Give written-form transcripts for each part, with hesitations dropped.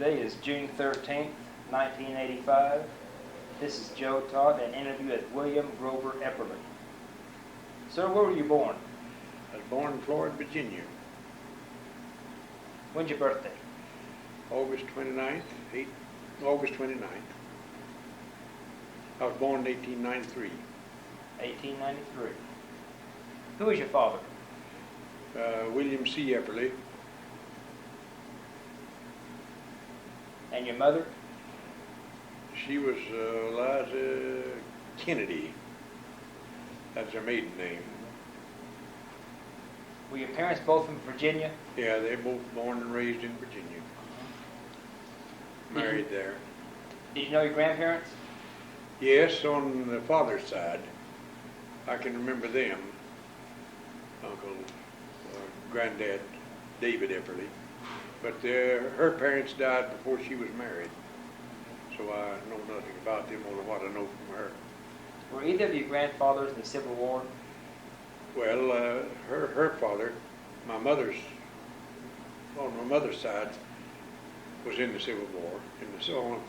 Today is June 13th, 1985. This is Joe Todd, an interview with William Grover Epperly. Sir, where were you born? I was born in Florida, Virginia. When's your birthday? August 29th. August 29th. I was born in 1893. 1893. Who is your father? William C. Epperly. And your mother? She was Eliza Kennedy. That's her maiden name. Were your parents both from Virginia? Yeah, they both born and raised in Virginia. Married there. Did you know your grandparents? Yes, on the father's side. I can remember them. Uncle, Granddad, David Epperly. But her parents died before she was married. So I know nothing about them or what I know from her. Were either of your grandfathers in the Civil War? Well, her father, on my mother's side, was in the Civil War,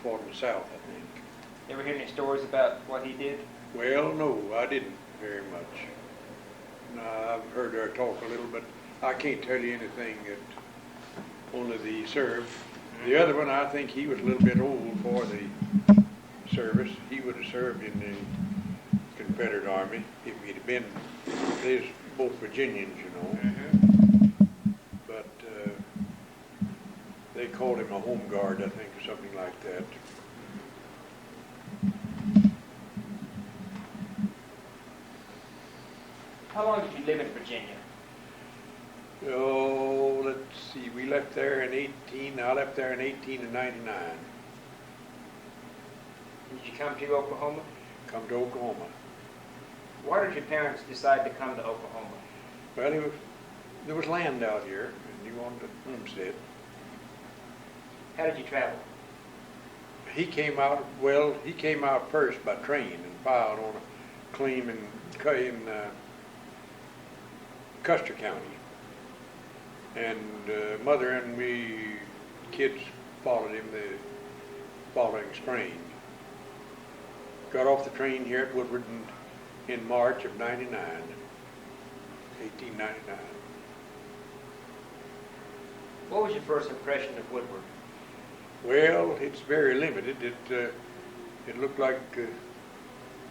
fought in the South, I think. Ever hear any stories about what he did? Well, no, I didn't very much. No, I've heard her talk a little, but I can't tell you anything that only the served. The other one, I think he was a little bit old for the service. He would have served in the Confederate Army if he'd have been. They're both Virginians, you know. But they called him a home guard, I think, or something like that. How long did you live in Virginia? Oh, let's see. We left there in I left there in 1899. Did you come to Oklahoma? Come to Oklahoma. Why did your parents decide to come to Oklahoma? Well, there was land out here, and you wanted a homestead. How did you travel? He came out first by train and filed on a claim in Custer County. And mother and we kids followed him the following spring. Got off the train here at Woodward in March of 1899. What was your first impression of Woodward? Well, it's very limited. It looked like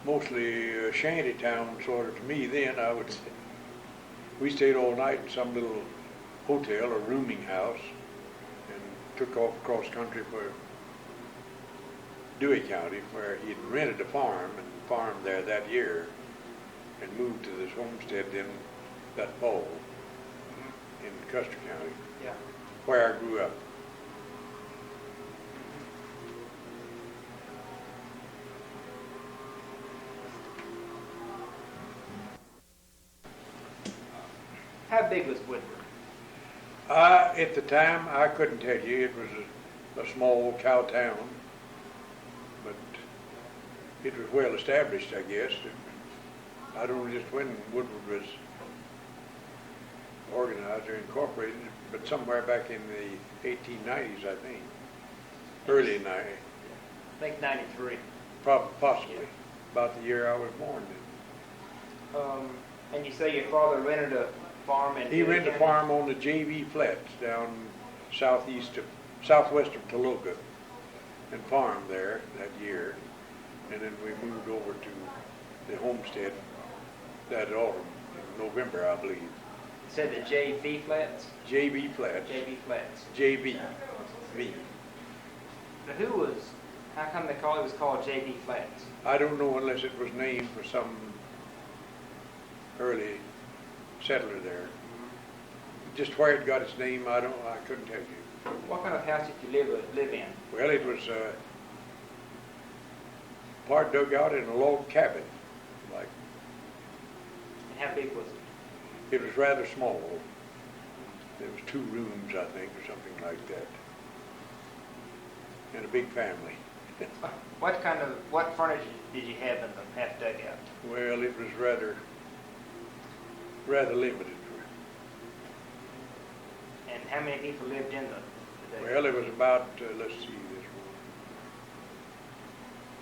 mostly a shanty town sort of to me then, I would say. We stayed all night in some little hotel or rooming house and took off across country for Dewey County, where he'd rented a farm and farmed there that year and moved to this homestead then that fall in Custer County, where I grew up. How big was Woodward? At the time, I couldn't tell you. It was a small cow town, but it was well established, I guess. I don't know just when Woodward was organized or incorporated, but somewhere back in the 1890s, I think. Early 90s. I think 93. Possibly. About the year I was born then. And you say your father rented a farm in He rented a farm on the JV Flats down southwest of Toluca and farmed there that year. And then we moved over to the homestead that autumn, in November, I believe. You said the JV Flats? JV Flats. JV Flats. JV. V. Now how come it was called JV Flats? I don't know unless it was named for some early settler there. Just where it got its name, I couldn't tell you. What kind of house did you live in? Well, it was part dug out in a log cabin. And how big was it? It was rather small. There was 2 rooms, I think, or something like that. And a big family. What furniture did you have in the half dugout? Well, it was rather limited. And how many people lived in the dig? Well, it was about, let's see this one.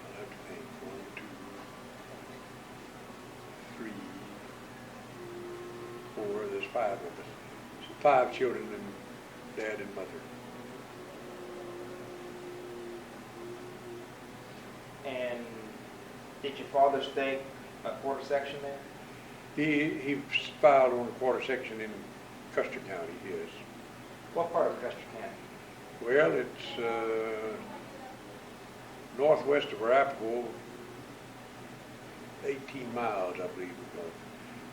I'll have to think. 1, 2, 3, 4. There's 5 of us. 5 children and dad and mother. And did your father stake a quarter section there? He filed on a quarter section in Custer County, yes. What part of Custer County? Well, it's northwest of Arapahoe, 18 miles, I believe it was.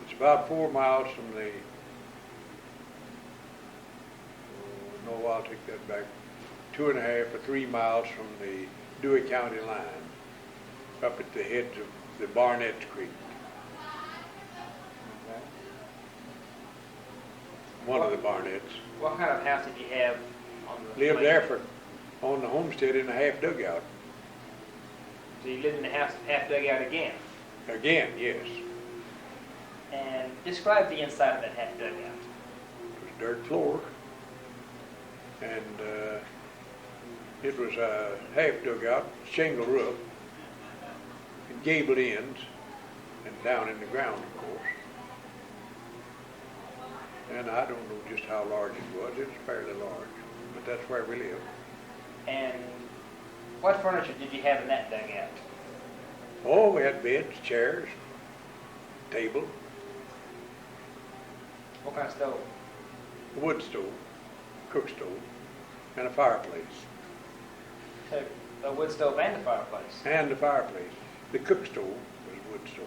It's about 4 miles from the, no, I'll take that back, 2.5 or 3 miles from the Dewey County line, up at the heads of the Barnett Creek. Okay. One of the Barnetts. What kind of house did you have on the Lived lake? there on the homestead in a half dugout. So you lived in the house half dugout again? Again, yes. And describe the inside of that half dugout. It was dirt floor. And it was a half dugout, shingle roof, and gable ends, and down in the ground, of course. And I don't know just how large it was. It was fairly large, but that's where we lived. And what furniture did you have in that dugout? Oh, we had beds, chairs, table, What kind of stove? a wood stove, cook stove, and a fireplace. A wood stove and a fireplace. And the fireplace. The cook stove was a wood stove.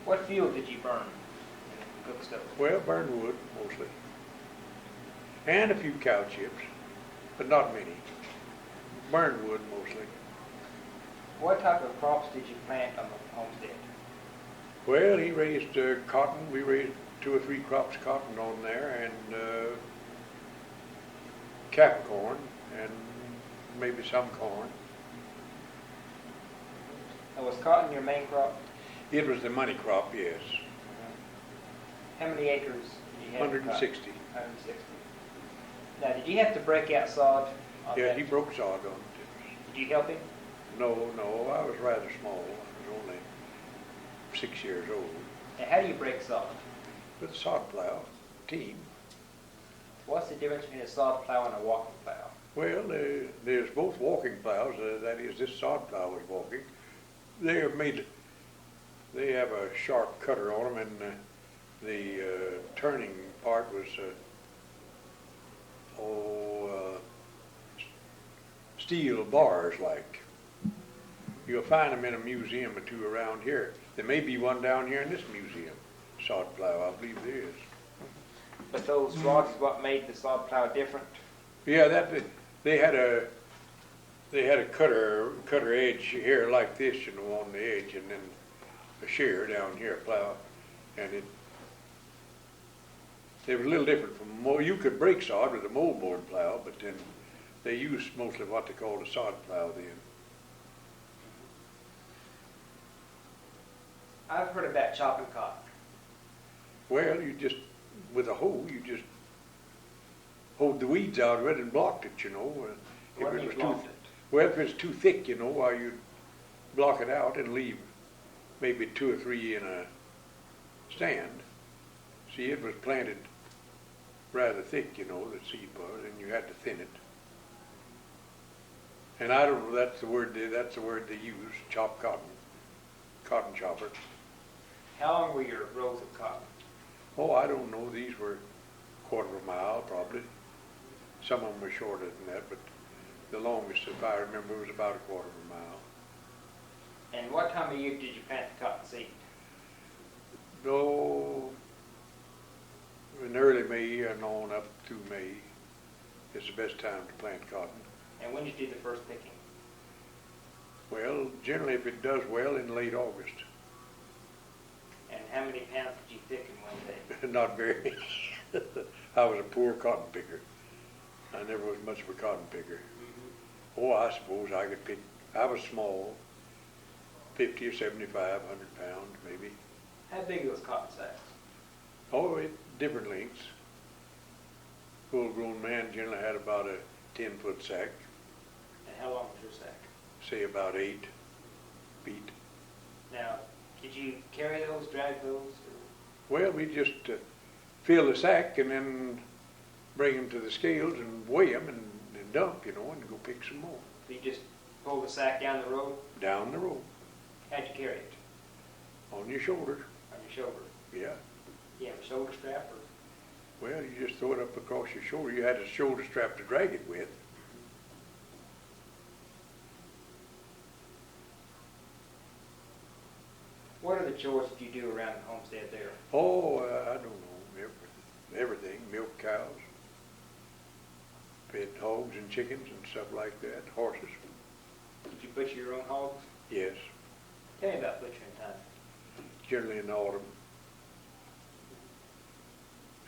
What fuel did you burn in the cook stove? Well, burned wood, mostly. And a few cow chips, but not many. Burned wood, mostly. What type of crops did you plant on the homestead? Well, he raised cotton. We raised 2 or 3 crops of cotton on there, and Capricorn, and maybe some corn. And was cotton your main crop? It was the money crop, yes. How many acres did you have? 160. 160. Now, did you have to break out sod on Yeah, that? he broke sod on it. Did you help him? No, I was rather small. I was only 6 years old. And how do you break sod? With a sod plow, team. What's the difference between a sod plow and a walking plow? Well, there's both walking plows. That is, this sod plow was walking. They have a sharp cutter on them, and the turning part was steel bars like. You'll find them in a museum or two around here. There may be one down here in this museum. Sod plow, I believe there is. But those rods is what made the sod plow different? Yeah, they had a cutter edge here like this, on the edge, and then a shear down here, a plow, and it was a little different from you could break sod with a moldboard plow, but then they used mostly what they called a sod plow then. I've heard about chopping cotton. Well, with a hoe, you just hoed the weeds out of it and blocked it, What do you blocked it? Well, if it's too thick, why you'd block it out and leave maybe 2 or 3 in a stand. See, it was planted rather thick, the seed was, and you had to thin it. And I don't know, that's the word they use, chop cotton chopper. How long were your rows of cotton? Oh, I don't know, these were 1/4 mile probably. Some of them were shorter than that, but the longest, if I remember, was about 1/4 mile. And what time of year did you plant the cotton seed? Oh, in early May and on up through May is the best time to plant cotton. And when did you do the first picking? Well, generally if it does well, in late August. And how many pounds did you pick in one day? Not very. I was a poor cotton picker. I never was much of a cotton picker. Oh, I suppose I could pick, I was small, 50 or 75, 100 pounds maybe. How big was cotton sacks? Oh, different lengths. Full-grown man generally had about a 10-foot sack, And how long was your sack? say about 8 feet. Now, did you carry those, drag those? Well, we just fill the sack and then bring them to the scales and weigh them and dump, and go pick some more. Or you just pull the sack down the road? Down the road, How'd you carry it? on your shoulders. On your shoulder? Yeah. You have a shoulder strap or? Well, you just throw it up across your shoulder. You had a shoulder strap to drag it with. What are the chores that you do around the homestead there? Oh, I don't know, everything, milk cows, fed hogs and chickens and stuff like that, horses. Did you butcher your own hogs? Yes, Tell me about butchering time. generally in the autumn.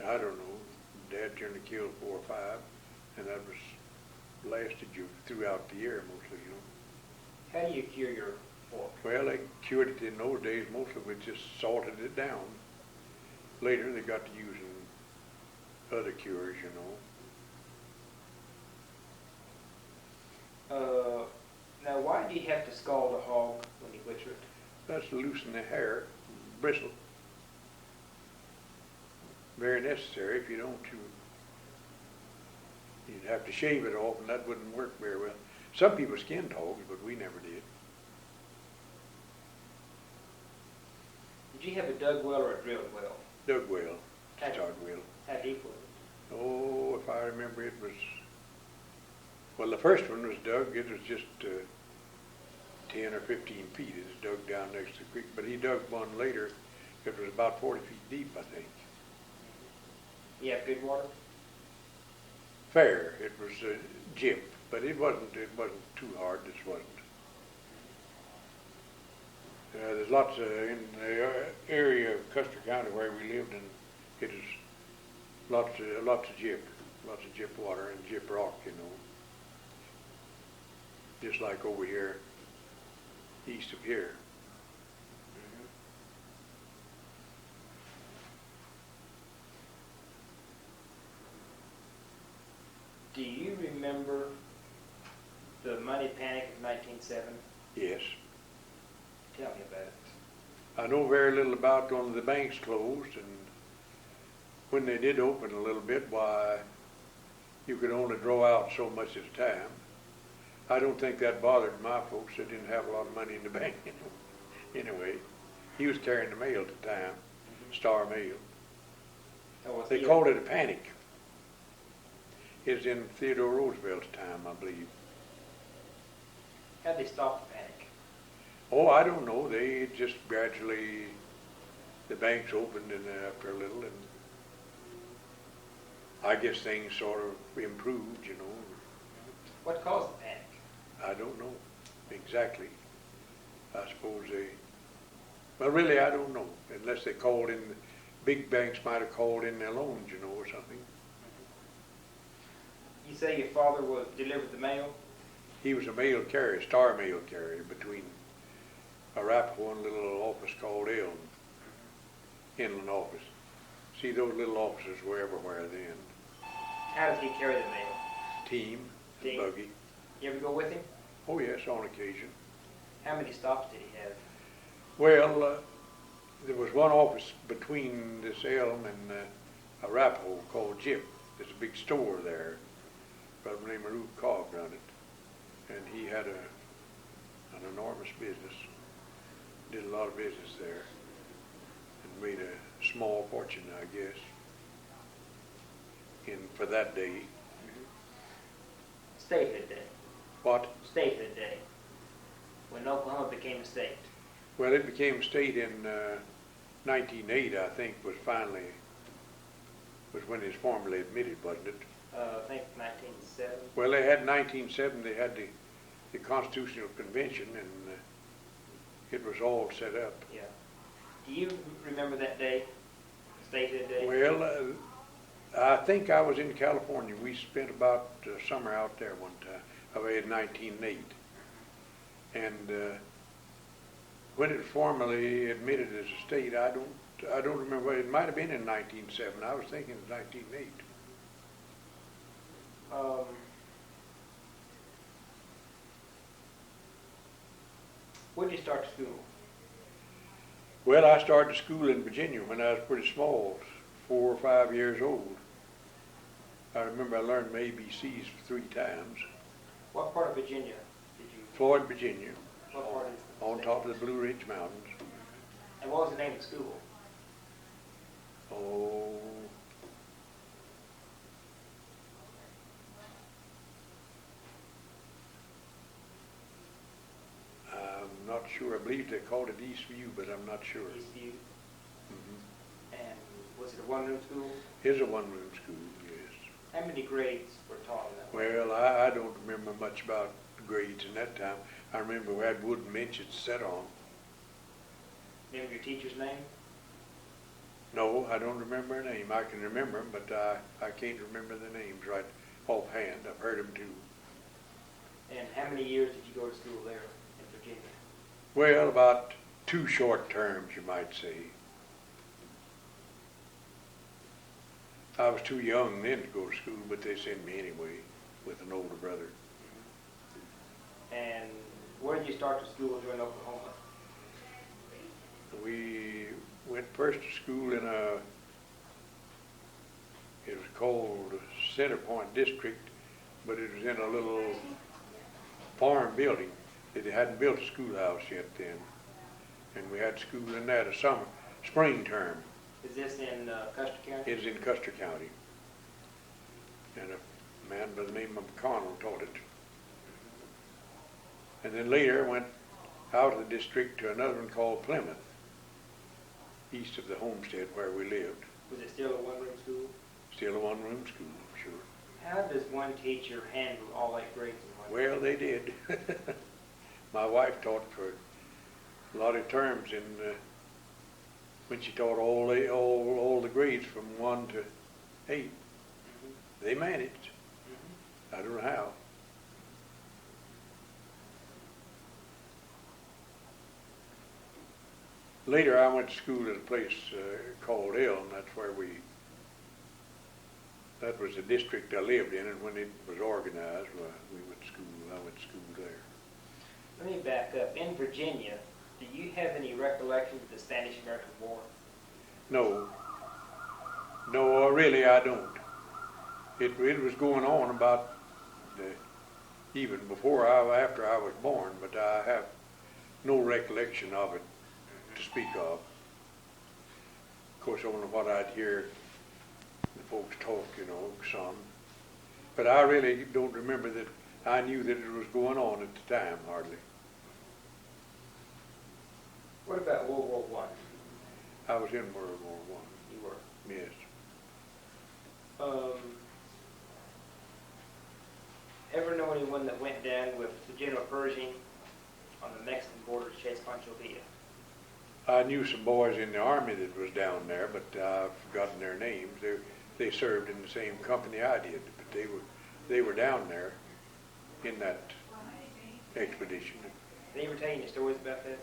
I don't know, Dad generally killed 4 or 5, and that was lasted you throughout the year mostly, How do you cure your pork? Well, they cured it in those days, most of it just salted it down. Later, they got to using other cures, Now, why do you have to scald a hog when you butcher it? That's to loosen the hair, bristle. Very necessary. If you don't, you'd have to shave it off, and that wouldn't work very well. Some people skinned hogs, but we never did. Did you have a dug well or a drilled well? Dug well, How- start well. How deep was it? Oh, if I remember, it was, well, the first one was dug, it was just 10 or 15 feet. It was dug down next to the creek, but he dug one later. It was about 40 feet deep, I think. You have good water? Fair, it was jip, but it wasn't too hard, this wasn't. There's lots in the area of Custer County where we lived, and it is lots of jip water and jip rock, just like over here, east of here. Do you remember the money panic of 1907? Yes. Tell me about it. I know very little about only the banks closed, and when they did open a little bit, why, you could only draw out so much at a time. I don't think that bothered my folks. They didn't have a lot of money in the bank anyway. He was carrying the mail at the time, Star Mail. They called it a panic. It was in Theodore Roosevelt's time, I believe. How'd they stop the panic? Oh, I don't know. They just gradually, the banks opened and after a little, and I guess things sort of improved, What caused the panic? I don't know exactly. I suppose well, really, I don't know, unless they called in, big banks might have called in their loans, or something. You say your father delivered the mail? He was a mail carrier, Star Mail carrier, between Arapahoe and a little office called Elm, Inland Office. See, those little offices were everywhere then. How did he carry the mail? Team, Team. buggy. You ever go with him? Oh yes, on occasion. How many stops did he have? Well, there was one office between this Elm and Arapahoe called Jip. There's a big store there. A brother named Rube Cobb run it. And he had an enormous business. Did a lot of business there. And made a small fortune, I guess, for that day. Statehood Day. What? Statehood Day. When Oklahoma became a state. Well, it became a state in 1908, I think, was when it was formally admitted, wasn't it? I think 1907. Well, they had 1907, they had the Constitutional Convention, and it was all set up. Yeah. Do you remember that day? Statehood Day? Well, I think I was in California. We spent about summer out there one time. I had 1908. And when it was formally admitted as a state, I don't remember. It might have been in 1907. I was thinking it was 1908. When did you start school? Well, I started school in Virginia when I was pretty small, 4 or 5 years old. I remember I learned my ABCs 3 times. What part of Virginia did you? Floyd, Virginia, What part is the on state? top of the Blue Ridge Mountains. And what was the name of the school? Oh, I'm not sure. I believe they called it Eastview, but I'm not sure. Eastview. Mm-hmm. And was it a one-room school? It's a one-room school, yes. How many grades were taught in that? Well, I don't remember much about grades in that time. I remember we had wooden benches to sit on. Remember your teacher's name? No, I don't remember her name. I can remember them, but I can't remember the names right offhand. I've heard them too. And how many years did you go to school there in Virginia? Well, about 2 short terms, you might say. I was too young then to go to school, but they sent me anyway with an older brother. And where did you start to school during Oklahoma? We went first to school in it was called Center Point District, but it was in a little farm building. They hadn't built a schoolhouse yet then. And we had school in that spring term. Is this in Custer County? It's in Custer County. And a man by the name of McConnell taught it. And then later went out of the district to another one called Plymouth, east of the homestead where we lived. Was it still a one-room school? Still a one-room school, sure. How does one teacher handle all 8 grades in one? Well, they did. My wife taught for a lot of terms when she taught all the grades from 1 to 8. Mm-hmm. They managed. Mm-hmm. I don't know how. Later, I went to school at a place called Elm. That's where that was the district I lived in, and when it was organized, we went to school. I went to school there. Let me back up. In Virginia, do you have any recollection of the Spanish-American War? No, really, I don't. It was going on about even after I was born, but I have no recollection of it to speak of. Of course, only what I'd hear the folks talk, some. But I really don't remember that I knew that it was going on at the time, hardly. What about World War I? I was in World War I. You were? Yes. Ever know anyone that went down with General Pershing on the Mexican border to chase Pancho Villa? I knew some boys in the Army that was down there, but I've forgotten their names. They served in the same company I did, but they were down there in that expedition. Did they ever tell you any stories about that?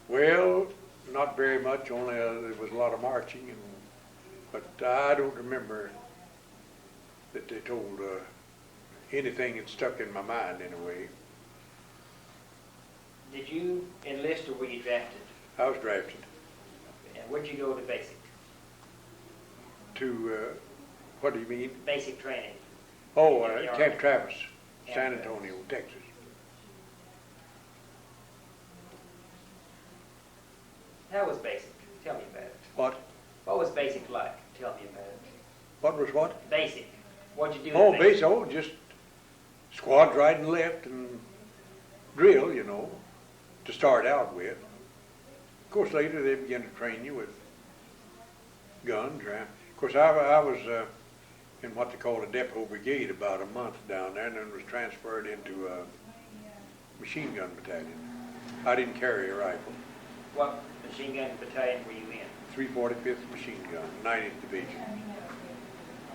Well, not very much, only there was a lot of marching, but I don't remember that they told anything that stuck in my mind anyway. Did you enlist or were you drafted? I was drafted. And where'd you go to basic? To, what do you mean? Basic training. Oh, In the Camp Army. Travis, Camp San Travis. Antonio, Texas. How was basic? Tell me about it. What? What was basic like? Tell me about it. What was what? Basic. What'd you do? Oh, in base, just squads right and left and drill, to start out with. Of course, later they began to train you with guns. Of course, I was in what they called a depot brigade about a month down there, and then was transferred into a machine gun battalion. I didn't carry a rifle. What machine gun battalion were you in? 345th Machine Gun, 90th Division.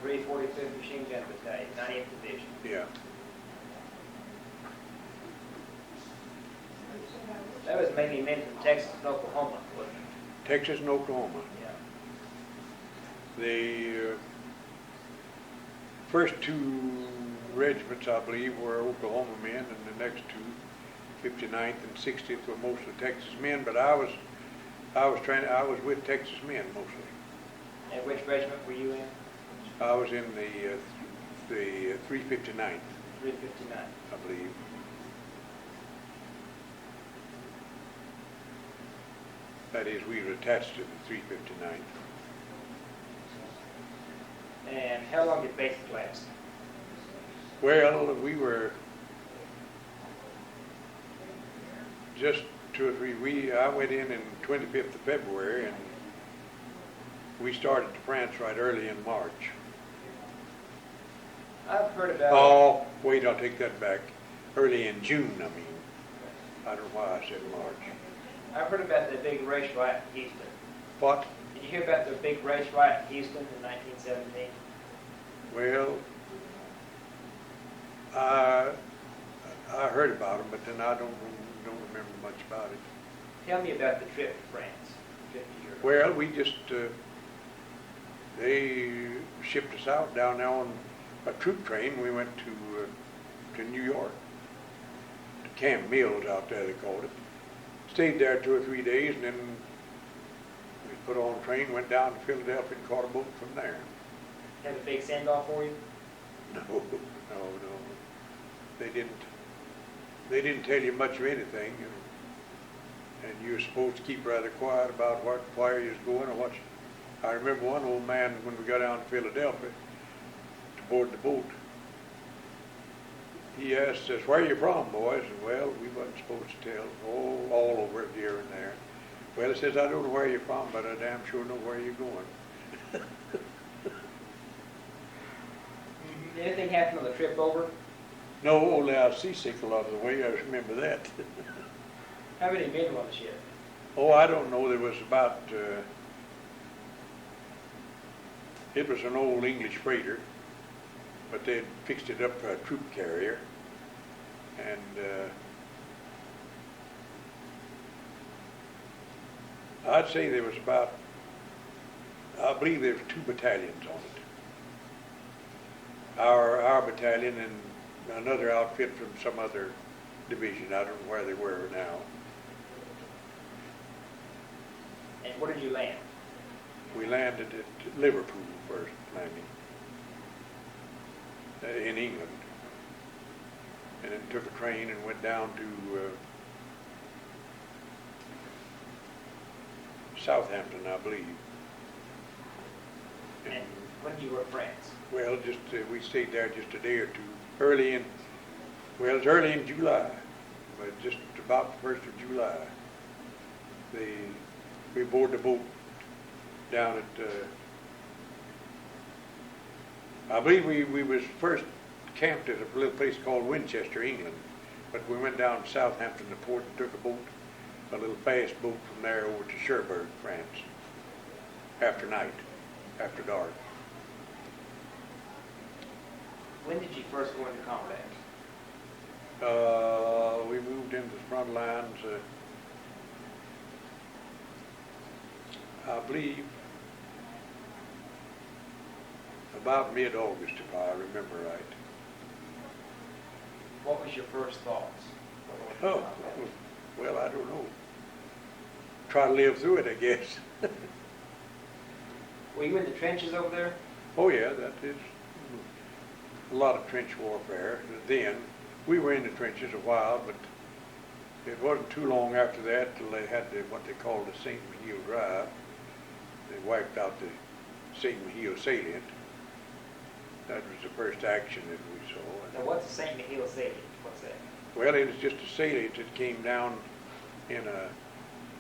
345th Machine Gun Battalion, 90th Division. Yeah. That was mainly men from Texas and Oklahoma, wasn't it? Texas and Oklahoma. Yeah. The first 2 regiments, I believe, were Oklahoma men, and the next 2 59th and 60th were mostly Texas men, but I was with Texas men mostly. And which regiment were you in? I was in the 359th, 359. I believe. That is, we were attached to the 359th. And how long did basic last? Well, we were just 2 or 3. I went in 25th of February, and we started to France right early in March. I've heard about. Oh, wait, I'll take that back. Early in June, I mean. I don't know why I said March. I've heard about the big race riot in Houston. What? Did you hear about the big race riot in Houston in 1917? Well, I heard about them, but then I don't remember much about it. Tell me about the trip to France. Trip to Europe. Well, we just they shipped us out down there on a troop train. We went to New York, to Camp Mills out there they called it. Stayed there 2 or 3 days, and then we put on a train, went down to Philadelphia, and caught a boat from there. Have a big send-off for you? No. They didn't tell you much of anything, and you were supposed to keep rather quiet about where you was going or what. I remember one old man when we got down to Philadelphia to board the boat. He asked us, "Where are you from, boys?" And well, we wasn't supposed to tell. Oh, all over here and there. Well, he says, "I don't know where you're from, but I damn sure know where you're going." Anything happen on the trip over? No, only I was seasick a lot of the way. I remember that. How many men were on the ship? Oh, I don't know. There was about, it was an old English freighter, but they'd fixed it up for a troop carrier. And I'd say there was about, I believe there was 2 battalions on it. Our battalion and another outfit from some other division. I don't know where they were now. And where did you land? We landed at Liverpool first, landing in England, and then took a train and went down to Southampton, I believe. And when you were in France? Well, just we stayed there just a day or two. It's early in July, but just about the 1st of July. We boarded the boat down at, I believe we was first camped at a little place called Winchester, England, but we went down to Southampton to port and took a little fast boat from there over to Cherbourg, France, after dark. When did you first go into combat? We moved into the front lines, I believe, about mid-August, if I remember right. What was your first thoughts? Oh, well, I don't know. Try to live through it, I guess. Were you in the trenches over there? Oh, yeah, that is a lot of trench warfare. Then, we were in the trenches a while, but it wasn't too long after that till they had what they called the St. Mihiel Drive. They wiped out the St. Mihiel salient. That was the first action that we saw. Now, what's the St. Mihiel salient? What's that? Well, it was just a salient that came down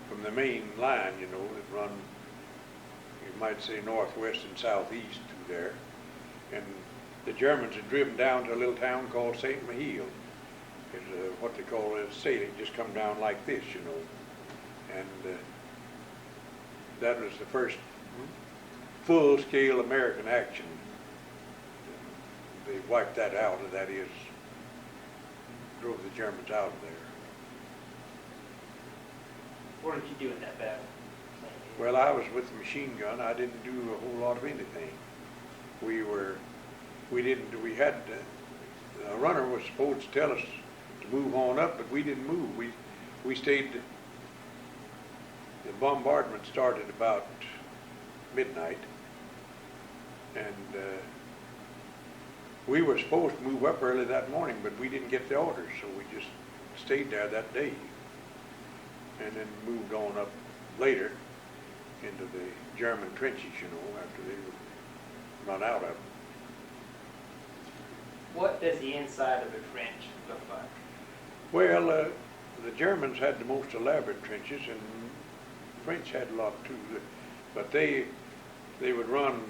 from the main line, that run, you might say, northwest and southeast through there. And the Germans had driven down to a little town called St. Mihiel. It's what they call a salient, just come down like this, And that was the first full-scale American action. They wiped that out, and that is, drove the Germans out of there. What did you do in that battle? Well, I was with the machine gun. I didn't do a whole lot of anything. A runner was supposed to tell us to move on up, but we didn't move. We stayed. The bombardment started about midnight, and we were supposed to move up early that morning, but we didn't get the orders, so we just stayed there that day, and then moved on up later into the German trenches, you know, after they were run out of them. What does the inside of a trench look like? Well, the Germans had the most elaborate trenches, and the French had a lot too, but they would run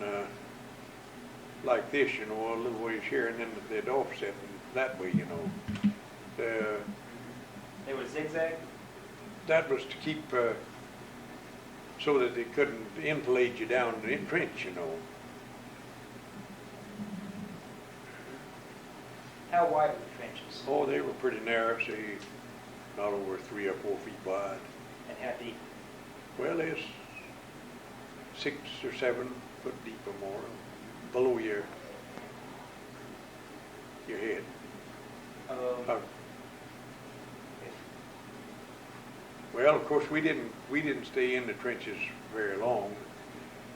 like this, you know, a little ways here, and then they'd offset that way, you know. They would zigzag? That was to keep, so that they couldn't enfilade you down the trench, you know. How wide were the trenches? Oh, they were pretty narrow, say, not over 3 or 4 feet wide. And how deep? Well, it's 6 or 7 foot deep or more, below your head. Well, of course, we didn't stay in the trenches very long.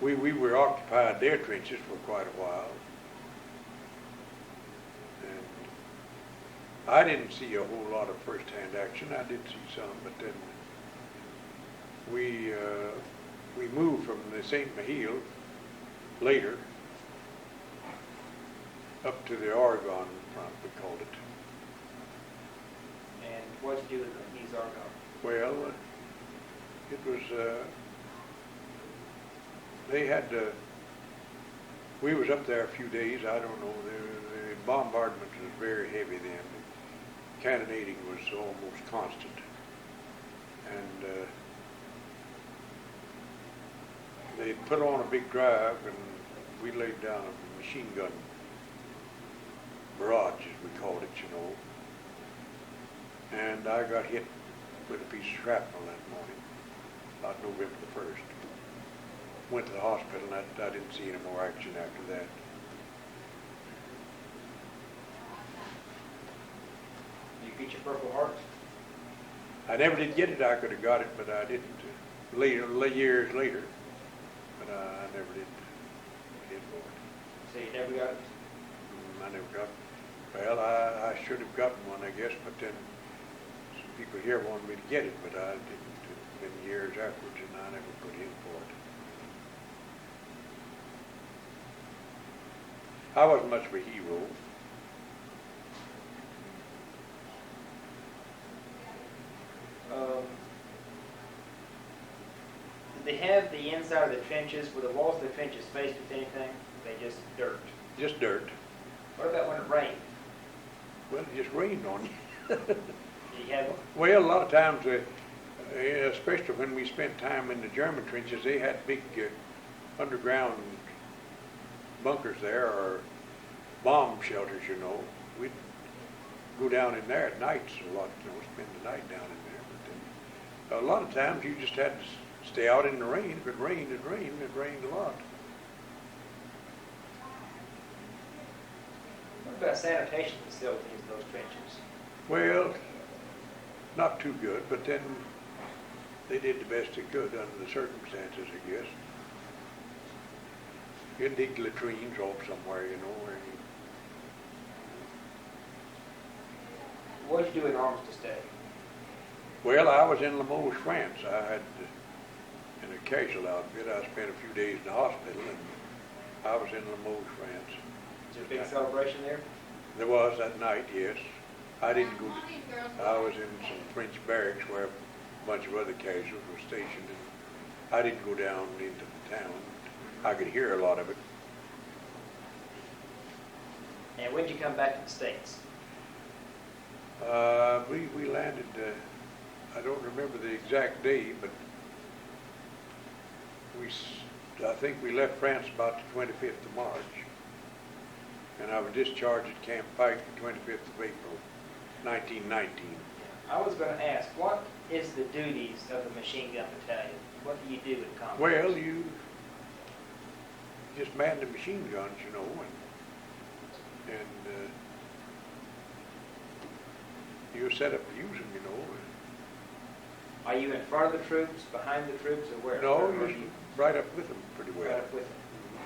We were occupied their trenches for quite a while. And I didn't see a whole lot of first-hand action. I did see some, but then we moved from the St. Mihiel later up to the Oregon front, we called it. And what did you do with these Oregon? Well, it was, they had, we was up there a few days, I don't know, the bombardment was very heavy then. The cannonading was almost constant. And they put on a big drive, and we laid down a machine gun barrage, as we called it, you know. And I got hit with a piece of shrapnel that morning, about November the 1st. Went to the hospital, and I didn't see any more action after that. You get your Purple Heart? I never did get it. I could have got it, but I didn't. Later, years later, but I never did for it. So you never got it? I never got it. Well, I should have gotten one, I guess, but then some people here wanted me to get it, but I didn't. It's been years afterwards, and I never put in for it. I wasn't much of a hero. Did they have the inside of the trenches, were the walls of the trenches faced with anything? Were they just dirt? Just dirt. What about when it rained? Well, it just rained on you. Did you have one? Well, a lot of times, especially when we spent time in the German trenches, they had big underground bunkers there, or bomb shelters, you know. We'd go down in there at nights a lot, you know, spend the night down in there. But then, a lot of times you just had to stay out in the rain. If it rained, it rained. It rained a lot. What about sanitation facilities in those trenches? Well, not too good, but then they did the best they could under the circumstances, I guess. You can dig latrines off somewhere, you know. What did you do in Armistice Day? Well, I was in Limoges, France. I had, in a casual outfit, I spent a few days in the hospital, and I was in Limoges, France. Was there a big celebration there? There was that night, yes. I didn't go. I was in some French barracks where a bunch of other casuals were stationed, and I didn't go down into the town. I could hear a lot of it. And when did you come back to the States? We landed, I don't remember the exact day, but I think we left France about the 25th of March. And I was discharged at Camp Pike the 25th of April, 1919. I was going to ask, what is the duties of the machine gun battalion? What do you do in combat? Well, you just man the machine guns, you know, and You set up and use them, you know. Are you in front of the troops, behind the troops, or where? No, Where are you're you? right up with them pretty well. Right up with them.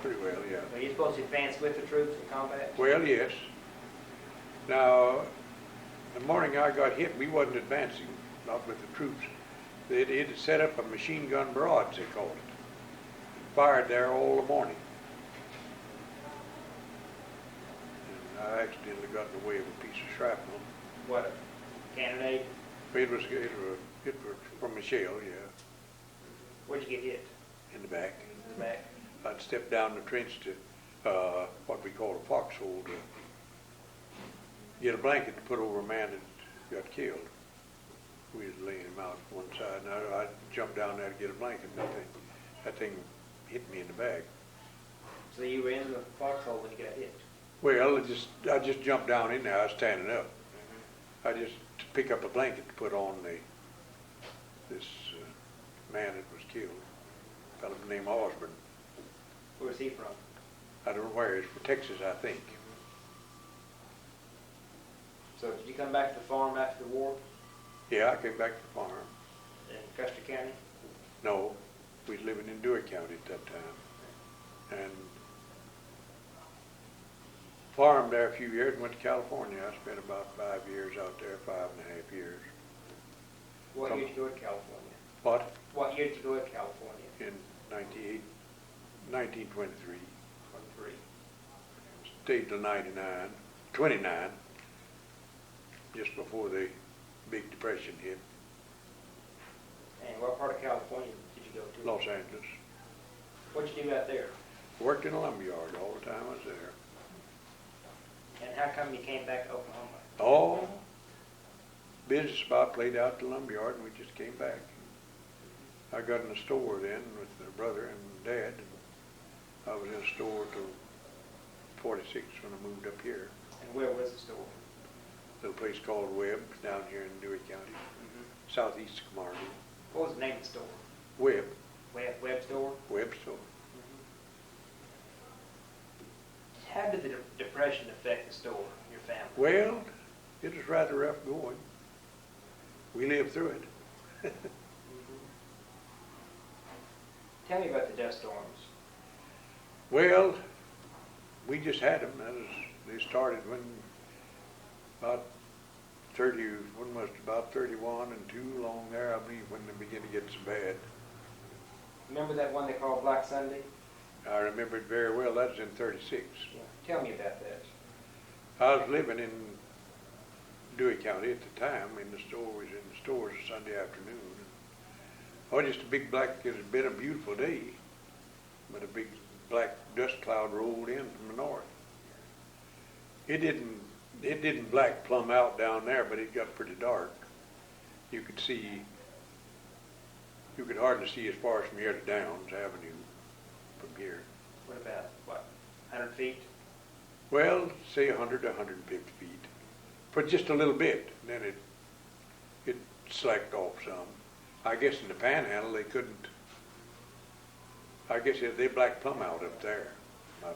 Pretty well, yeah. Are you supposed to advance with the troops in combat? Well, yes. Now, the morning I got hit, we wasn't advancing, not with the troops. It had set up a machine gun barrage, they called it. Fired there all the morning. And I accidentally got in the way of a piece of shrapnel. What, a cannonade? It was from a shell, yeah, Where'd you get hit? in the back. In the back? I'd stepped down the trench to what we call a foxholder. Get a blanket to put over a man that got killed. We was laying him out one side, and I jumped down there to get a blanket, and that thing hit me in the back. So you were in the foxhole when you got hit? Well, I just jumped down in there. I was standing up. I just pick up a blanket to put on this man that was killed. A fellow named Osborne. Where's he from? I don't know where. He's from Texas, I think. So did you come back to the farm after the war Yeah, I came back to the farm. in Custer County? No, we was living in Dewey County at that time. And farmed there a few years and went to California. I spent about 5 years out there, 5.5 years. What year did you go to California? What? What year did you go to California? In 1923. 23. Stayed till 29, just before the big depression hit. And what part of California did you go to? Los Angeles. What'd you do out there? Worked in a lumberyard all the time I was there. And how come you came back to Oklahoma? Oh, business spot played out the lumberyard, and we just came back. I got in a store then with my brother and Dad. And I was in a store till 46 when I moved up here. And where was the store? A little place called Webb down here in Dewey County, southeast of Marvin. What was the name of the store? Webb Web store? store. How did the Depression affect the store, your family? Well, it was rather rough going. We lived through it. Tell me about the dust storms. Well, we just had them. They started when about 31 and 2 along there, I believe, when they began to get so bad. Remember that one they called Black Sunday? I remember it very well. That was in 36. Yeah. Tell me about that. I was living in Dewey County at the time, in the stores Sunday afternoon. Oh, just a big black, it had been a beautiful day, but a big black dust cloud rolled in from the north. It didn't black plumb out down there, but it got pretty dark. You could hardly see as far as from here to Downs Avenue from here. What about, 100 feet? Well, say 100 to 150 feet, for just a little bit. Then it slacked off some. I guess in the Panhandle they couldn't. I guess they black plumb out up there.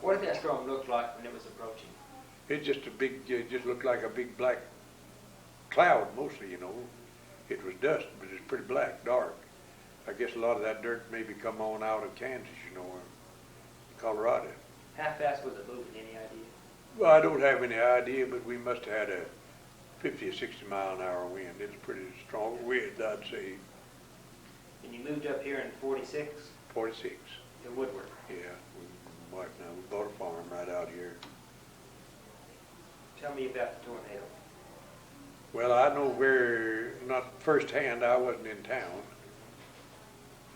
What did that storm look like when it was approaching? It just looked like a big black cloud mostly, you know. It was dust, but it was pretty black, dark. I guess a lot of that dirt maybe come on out of Kansas, you know, or Colorado. How fast was it moving? Any idea? Well, I don't have any idea, but we must have had a 50 or 60 mile an hour wind. It's a pretty strong wind, I'd say. And you moved up here in 46? 46. To Woodward? Yeah, my wife and I, we bought a farm right out here. Tell me about the tornado. Well, I know not firsthand, I wasn't in town.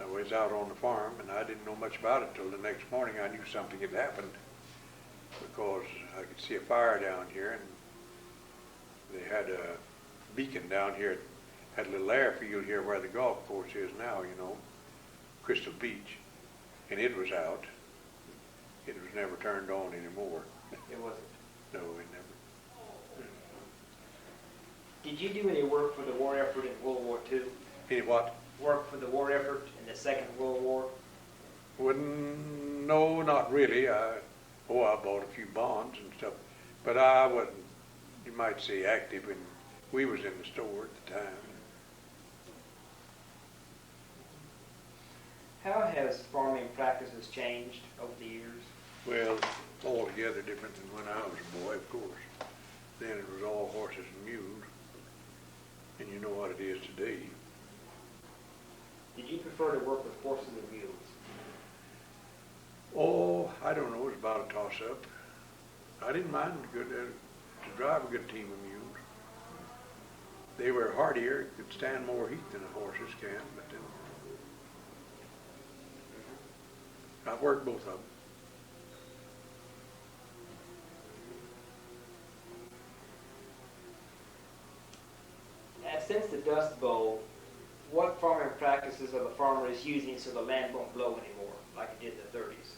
I was out on the farm, and I didn't know much about it till the next morning. I knew something had happened because I could see a fire down here, and they had a beacon down here, had a little airfield here where the golf course is now, you know, Crystal Beach, and it was out. It was never turned on anymore. It wasn't? No, it never. Did you do any work for the war effort in World War II? Any what? Work for the war effort in the Second World War? No, not really. I bought a few bonds and stuff, but I wasn't, you might say, active in We was in the store at the time. How has farming practices changed over the years? Well, altogether different than when I was a boy, of course. Then it was all horses and mules, and you know what it is today. Did you prefer to work with horses or mules? Oh, I don't know. It was about a toss-up. I didn't mind to drive a good team of mules. They were hardier, could stand more heat than the horses can, but then I've worked both of them. Since the Dust Bowl, what farming practices are the farmers using so the land won't blow anymore, like it did in the 30s?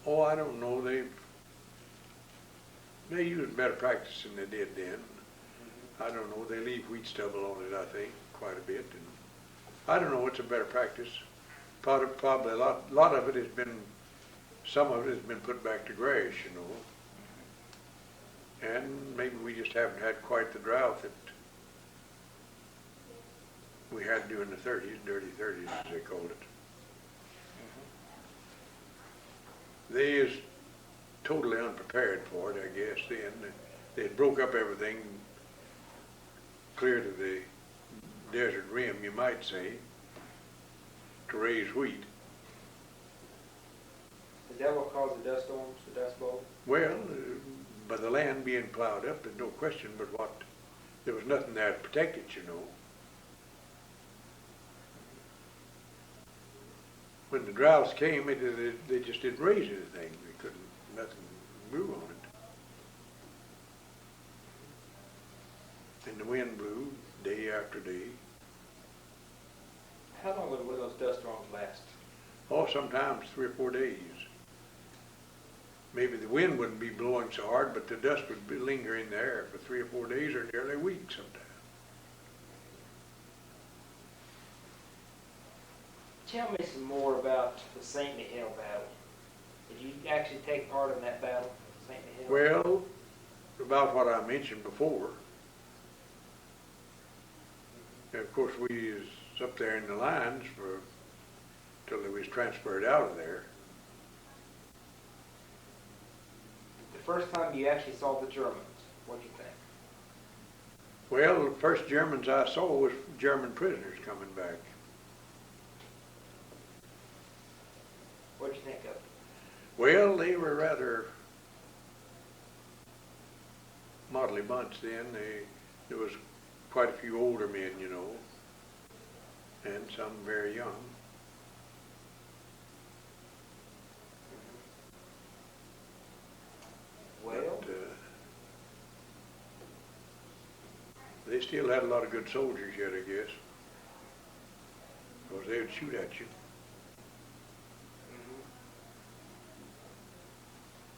Oh, I don't know. They use better practice than they did then. I don't know. They leave wheat stubble on it, I think, quite a bit. And I don't know. It's a better practice. Probably a lot of it has been. Some of it has been put back to grass, you know. And maybe we just haven't had quite the drought that we had during the 30s, dirty 30s, as they called it. They is totally unprepared for it, I guess, then. They had broke up everything clear to the desert rim, you might say, to raise wheat. Is that what caused the dust storms, the Dust Bowl? Well, by the land being plowed up, there's no question, but there was nothing there to protect it, you know. When the droughts came, they just didn't raise anything. Nothing grew on it. And the wind blew day after day. How long would those dust storms last? Oh, sometimes 3 or 4 days. Maybe the wind wouldn't be blowing so hard, but the dust would be lingering there for 3 or 4 days or nearly a week sometimes. Tell me some more about the St. Mihiel battle. Did you actually take part in that battle, St. Mihiel? Well, about what I mentioned before. And of course, we was up there in the lines till they was transferred out of there. The first time you actually saw the Germans, what did you think? Well, the first Germans I saw was German prisoners coming back. What did you think of it? Well, they were rather motley bunch then. There was quite a few older men, you know, and some very young. Well, but, they still had a lot of good soldiers yet, I guess, because they would shoot at you.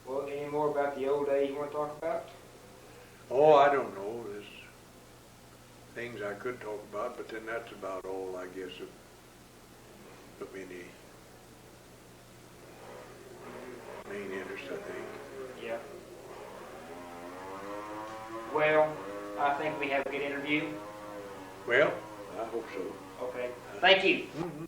Well, any more about the old days you want to talk about? Oh, I don't know. There's things I could talk about, but then that's about all, I guess, of any main interest, I think. Yeah. Well, I think we have a good interview. Well, I hope so. Okay. Thank you. Mm-hmm.